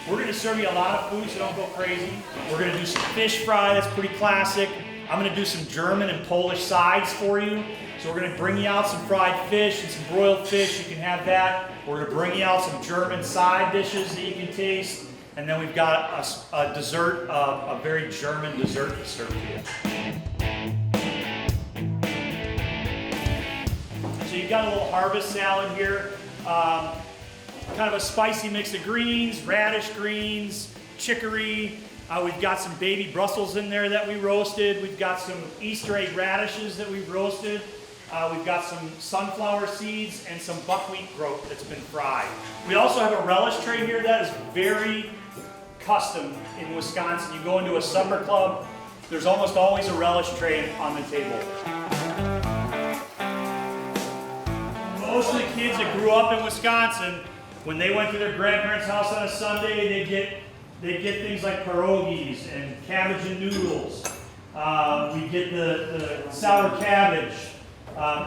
We're gonna serve you a lot of food, so don't go crazy. We're gonna do some fish fry, that's pretty classic. I'm gonna do some German and Polish sides for you. So we're gonna bring you out some fried fish and some broiled fish, you can have that. We're gonna bring you out some German side dishes that you can taste. And then we've got a dessert, a very German dessert to serve to you. So you've got a little harvest salad here. Kind of a spicy mix of greens, radish greens, chicory. We've got some baby Brussels in there that we roasted. We've got some Easter egg radishes that we've roasted. We've got some sunflower seeds and some buckwheat groat that's been fried. We also have a relish tray here that is very custom in Wisconsin. You go into a supper club, there's almost always a relish tray on the table. Most of the kids that grew up in Wisconsin, when they went to their grandparents' house on a Sunday, they'd get things like pierogies and cabbage and noodles. We get the sour cabbage.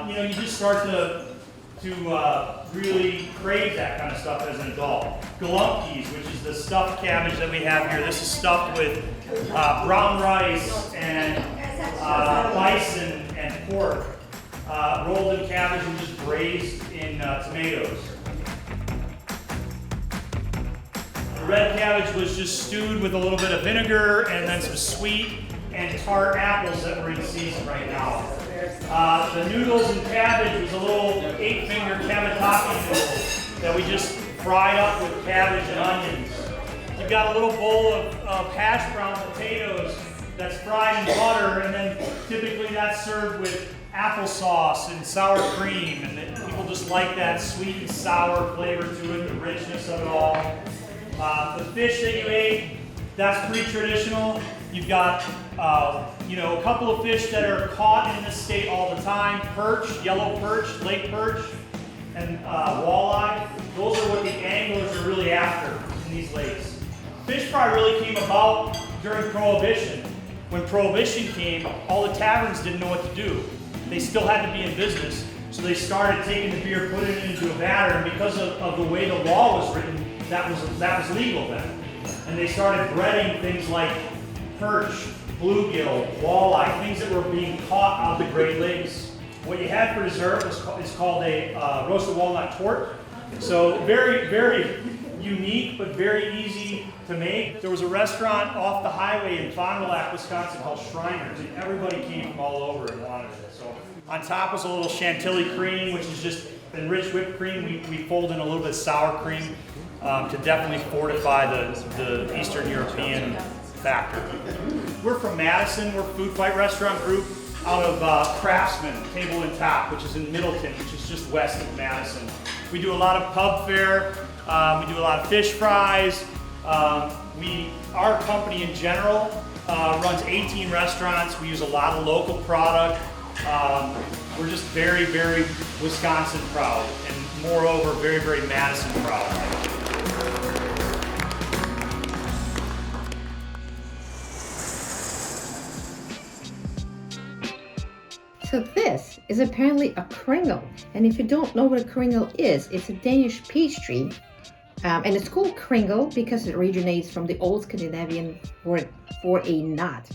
You know, you just start to really crave that kind of stuff as an adult. Galupkis, which is the stuffed cabbage that we have here. This is stuffed with brown rice and bison and pork, rolled in cabbage and just braised in tomatoes. The red cabbage was just stewed with a little bit of vinegar and then some sweet and tart apples that we're in season right now. The noodles and cabbage was a little 8-finger cavatappi noodle that we just fried up with cabbage and onions. You've got a little bowl of hash brown potatoes that's fried in butter, and then typically that's served with applesauce and sour cream, and people just like that sweet and sour flavor to it, the richness of it all. The fish that you ate, that's pretty traditional. You've got you know, a couple of fish that are caught in this state all the time: perch, yellow perch, lake perch, and walleye. Those are what the anglers are really after in these lakes. Fish fry really came about during Prohibition. When Prohibition came, all the taverns didn't know what to do. They still had to be in business, so they started taking the beer, putting it into a batter, and because of the way the law was written, that was legal then. And they started breading things like perch, bluegill, walleye, things that were being caught out of the Great Lakes. What you had for dessert is called a roasted walnut torte. So very, very unique, but very easy to make. There was a restaurant off the highway in Fond du Lac, Wisconsin called Shriners, and everybody came from all over and wanted it. So on top was a little chantilly cream, which is just enriched whipped cream. We fold in a little bit of sour cream to definitely fortify the Eastern European factor. We're from Madison. We're Foodfight Resturant Group out of Craftsman, Table and Top, which is in Middleton, which is just west of Madison. We do a lot of pub fare. We do a lot of fish fries. Our company in general runs 18 restaurants. We use a lot of local product. We're just very, very Wisconsin proud, and moreover, very, very Madison proud. So this is apparently a kringle, and if you don't know what a kringle is, it's a Danish pastry, and it's called kringle because it originates from the old Scandinavian word for a nut.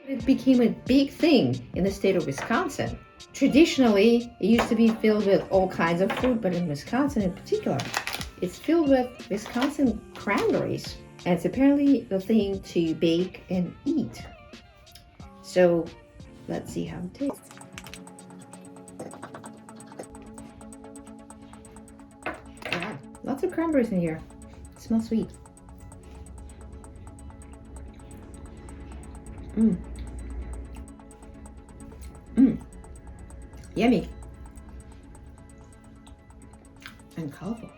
It became a big thing in the state of Wisconsin. Traditionally, it used to be filled with all kinds of fruit, but in Wisconsin in particular, it's filled with Wisconsin cranberries, and it's apparently the thing to bake and eat. So let's see how it tastes. Wow, lots of cranberries in here. It smells sweet. Yummy. And colorful.